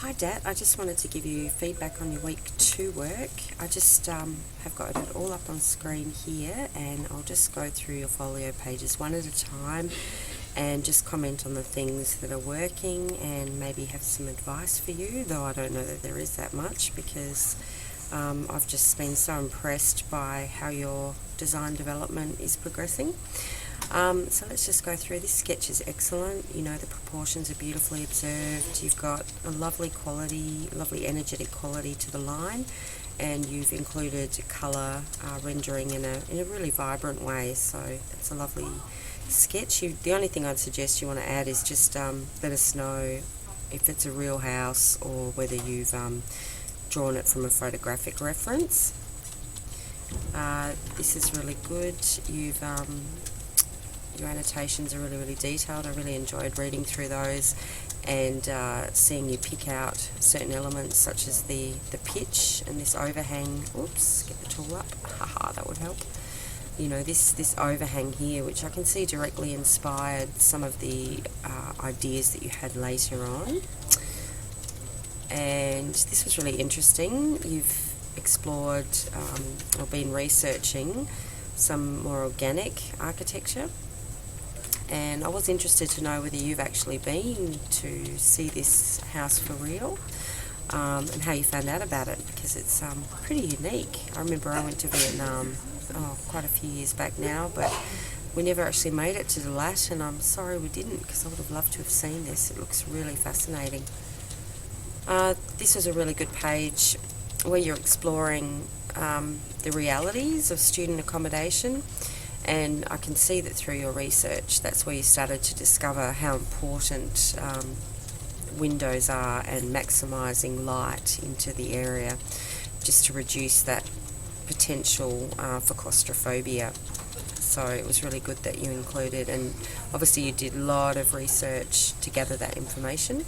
Hi Dat, I just wanted to give you feedback on your week 2 work. I just have got it all up on screen here, and I'll just go through your folio pages one at a time and just comment on the things that are working and maybe have some advice for you, though I don't know that there is that much because I've just been so impressed by how your design development is progressing. So let's just go through. This sketch is excellent. You know, the proportions are beautifully observed. You've got a lovely quality, lovely energetic quality to the line, and you've included colour rendering in a really vibrant way. So that's a lovely sketch. The only thing I'd suggest you want to add is just let us know if it's a real house or whether you've drawn it from a photographic reference. This is really good. Your annotations are really detailed. I really enjoyed reading through those and seeing you pick out certain elements such as the pitch and this overhang. Oops, get the tool up. Haha, that would help. You know, this overhang here, which I can see directly inspired some of the ideas that you had later on. And this was really interesting. You've explored or been researching some more organic architecture. And I was interested to know whether you've actually been to see this house for real and how you found out about it, because it's pretty unique. I remember I went to Vietnam quite a few years back now, but we never actually made it to Dalat, and I'm sorry we didn't, because I would have loved to have seen this. It looks really fascinating. This was a really good page where you're exploring the realities of student accommodation. And I can see that through your research, that's where you started to discover how important windows are and maximising light into the area, just to reduce that potential for claustrophobia. So it was really good that you included, and obviously you did a lot of research to gather that information.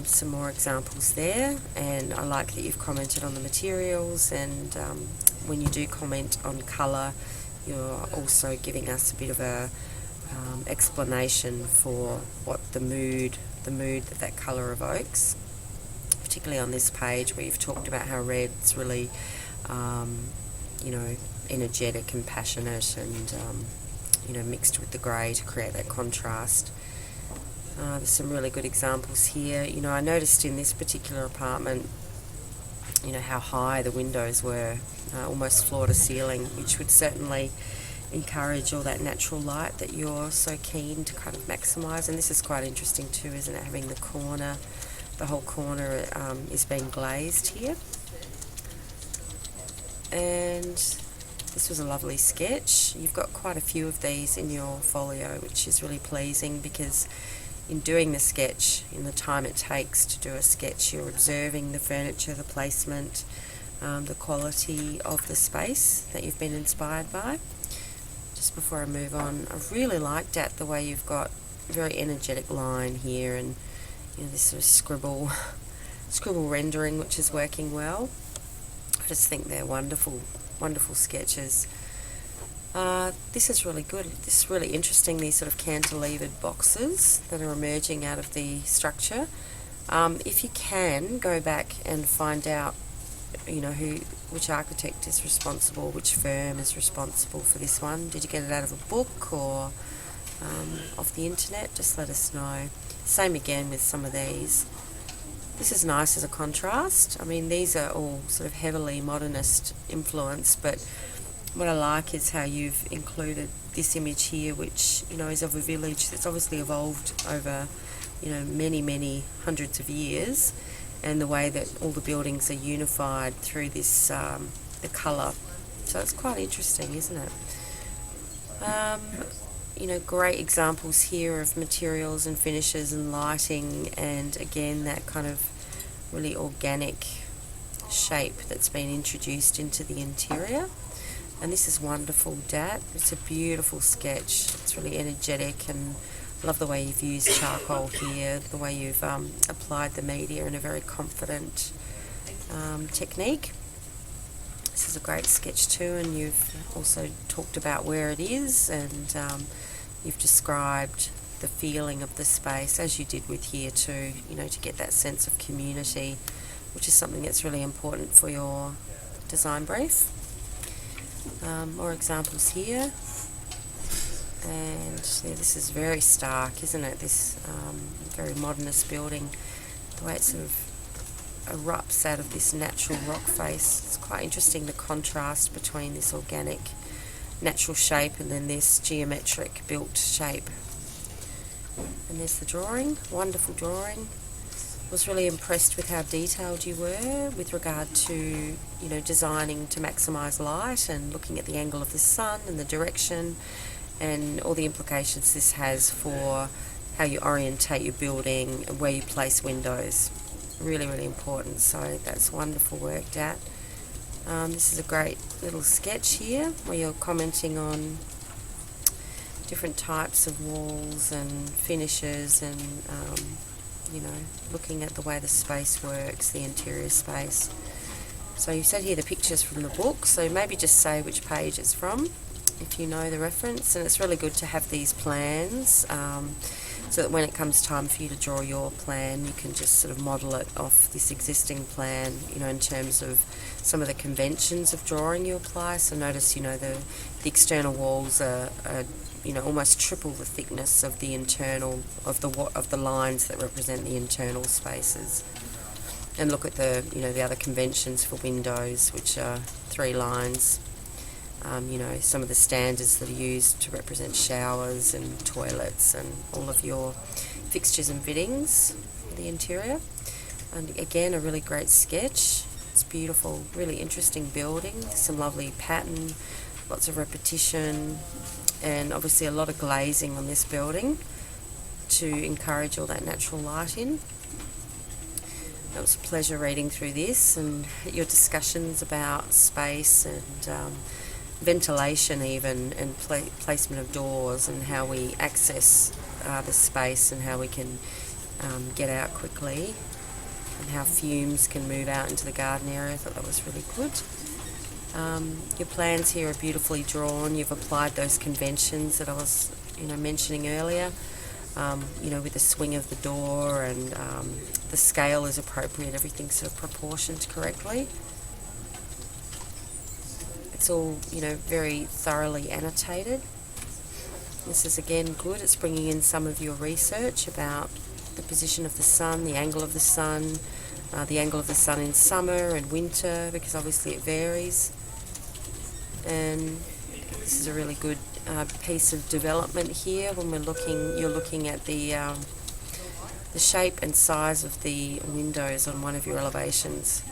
Some more examples there, and I like that you've commented on the materials, and when you do comment on colour, you're also giving us a bit of a explanation for what the mood that colour evokes, particularly on this page where you've talked about how red's really energetic and passionate, and mixed with the grey to create that contrast. There's some really good examples here. You know, I noticed in this particular apartment, how high the windows were, almost floor to ceiling, which would certainly encourage all that natural light that you're so keen to kind of maximise. And this is quite interesting too, isn't it? Having the whole corner is being glazed here. And this was a lovely sketch. You've got quite a few of these in your folio, which is really pleasing, because in doing the sketch, in the time it takes to do a sketch, you're observing the furniture, the placement, the quality of the space that you've been inspired by. Just before I move on, I really liked that the way you've got a very energetic line here, and this sort of scribble rendering, which is working well. I just think they're wonderful sketches. This is really good. This is really interesting, these sort of cantilevered boxes that are emerging out of the structure. If you can, go back and find out, which architect is responsible, which firm is responsible for this one. Did you get it out of a book or off the internet? Just let us know. Same again with some of these. This is nice as a contrast. I mean, these are all sort of heavily modernist influence, but what I like is how you've included this image here, which, is of a village that's obviously evolved over, many hundreds of years, and the way that all the buildings are unified through this, the colour. So it's quite interesting, isn't it? Great examples here of materials and finishes and lighting, and again, that kind of really organic shape that's been introduced into the interior. And this is wonderful, Dat. It's a beautiful sketch. It's really energetic, and I love the way you've used charcoal here, the way you've applied the media in a very confident technique. This is a great sketch too, and you've also talked about where it is, and you've described the feeling of the space, as you did with here too, you know, to get that sense of community, which is something that's really important for your design brief. More examples here. And yeah, this is very stark, isn't it? This very modernist building, the way it sort of erupts out of this natural rock face. It's quite interesting, the contrast between this organic natural shape and then this geometric built shape. And there's the drawing, wonderful drawing. Was really impressed with how detailed you were with regard to, you know, designing to maximise light and looking at the angle of the sun and the direction and all the implications this has for how you orientate your building and where you place windows. Really, really important. So that's wonderful worked out. This is a great little sketch here where you're commenting on different types of walls and finishes and you know, looking at the way the space works, the interior space. So you said here the pictures from the book, so maybe just say which page it's from if you know the reference. And it's really good to have these plans so that when it comes time for you to draw your plan, you can just sort of model it off this existing plan, you know, in terms of some of the conventions of drawing you apply. So notice, you know, the external walls are you know, almost triple the thickness of the internal of the lines that represent the internal spaces. And look at the, you know, the other conventions for windows, which are 3 lines. You know, some of the standards that are used to represent showers and toilets and all of your fixtures and fittings for the interior. And again, a really great sketch. It's beautiful, really interesting building. Some lovely pattern, lots of repetition, and obviously a lot of glazing on this building to encourage all that natural light in. It was a pleasure reading through this and your discussions about space and ventilation even, and placement of doors and how we access the space and how we can get out quickly and how fumes can move out into the garden area. I thought that was really good. Your plans here are beautifully drawn. You've applied those conventions that I was, you know, mentioning earlier. You know, with the swing of the door and the scale is appropriate. Everything's sort of proportioned correctly. It's all, you know, very thoroughly annotated. This is again good. It's bringing in some of your research about the position of the sun, the angle of the sun in summer and winter, because obviously it varies. And this is a really good piece of development here when you're looking at the shape and size of the windows on one of your elevations.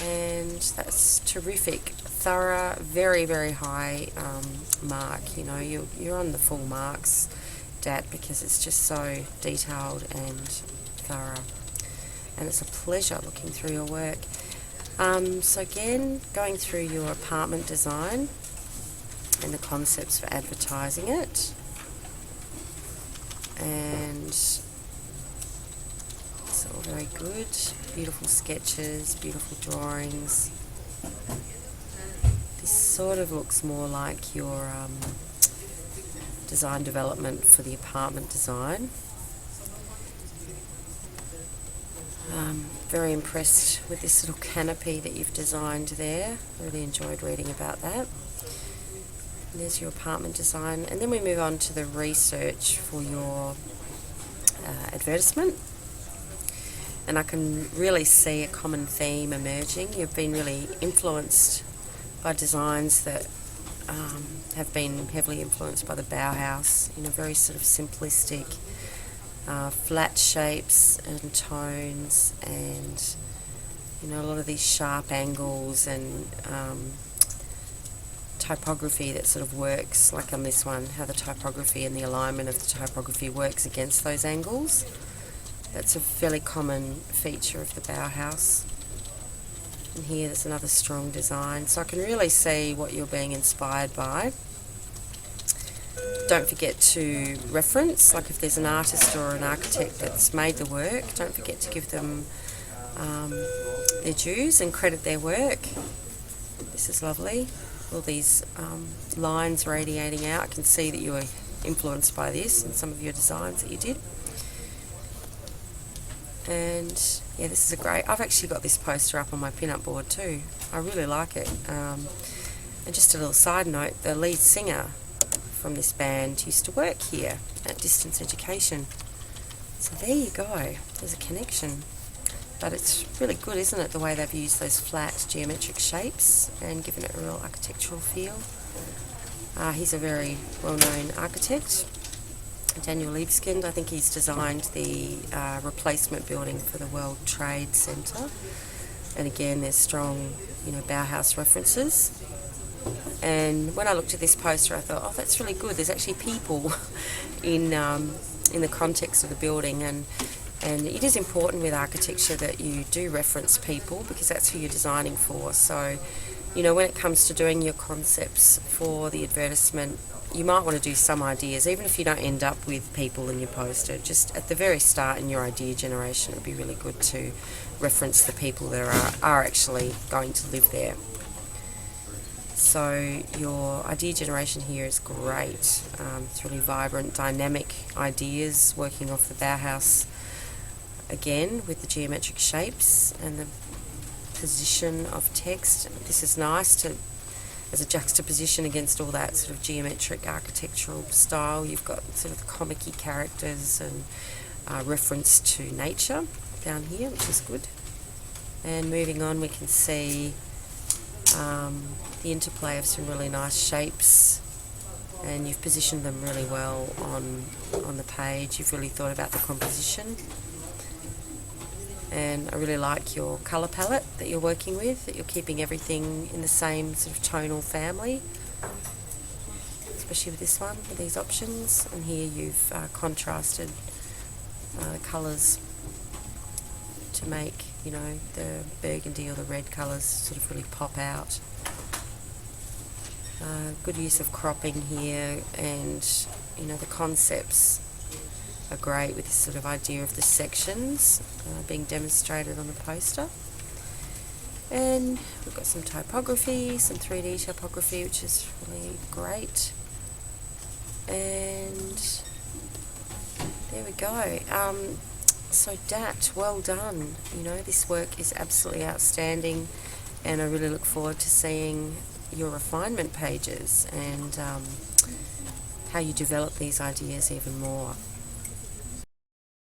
And that's terrific, thorough, very, very high mark. You know, you're on the full marks, Dat, because it's just so detailed and thorough. And it's a pleasure looking through your work. So again, going through your apartment design and the concepts for advertising it. And it's all very good. Beautiful sketches, beautiful drawings. This sort of looks more like your design development for the apartment design. Very impressed with this little canopy that you've designed there. Really enjoyed reading about that. And there's your apartment design. And then we move on to the research for your advertisement. And I can really see a common theme emerging. You've been really influenced by designs that have been heavily influenced by the Bauhaus, you know, very sort of simplistic, flat shapes and tones, and you know, a lot of these sharp angles and typography that sort of works, like on this one, how the typography and the alignment of the typography works against those angles. That's a fairly common feature of the Bauhaus. And here there's another strong design, so I can really see what you're being inspired by. Don't forget to reference, like if there's an artist or an architect that's made the work, don't forget to give them their dues and credit their work. This is lovely. All these lines radiating out. I can see that you were influenced by this and some of your designs that you did. And yeah, this is a great, I've actually got this poster up on my pin-up board too. I really like it. And just a little side note, the lead singer from this band used to work here at Distance Education. So there you go, there's a connection. But it's really good, isn't it, the way they've used those flat geometric shapes and given it a real architectural feel. He's a very well-known architect, Daniel Libeskind. I think he's designed the replacement building for the World Trade Center. And again, there's strong, Bauhaus references. And when I looked at this poster, I thought, oh, that's really good. There's actually people in the context of the building, and it is important with architecture that you do reference people, because that's who you're designing for. So, when it comes to doing your concepts for the advertisement, you might want to do some ideas, even if you don't end up with people in your poster. Just at the very start in your idea generation, it would be really good to reference the people that are actually going to live there. So your idea generation here is great. It's really vibrant, dynamic ideas, working off the Bauhaus again with the geometric shapes and the position of text. This is nice as a juxtaposition against all that sort of geometric architectural style. You've got sort of the comic-y characters and reference to nature down here, which is good. And moving on, we can see the interplay of some really nice shapes, and you've positioned them really well on the page. You've really thought about the composition. And I really like your colour palette that you're working with, that you're keeping everything in the same sort of tonal family, especially with this one, with these options. And here you've contrasted the colours to make, the burgundy or the red colours sort of really pop out. Good use of cropping here, and, the concepts are great with this sort of idea of the sections being demonstrated on the poster. And we've got some typography, some 3D typography, which is really great. And there we go. So Dat, well done. This work is absolutely outstanding, and I really look forward to seeing your refinement pages and how you develop these ideas even more.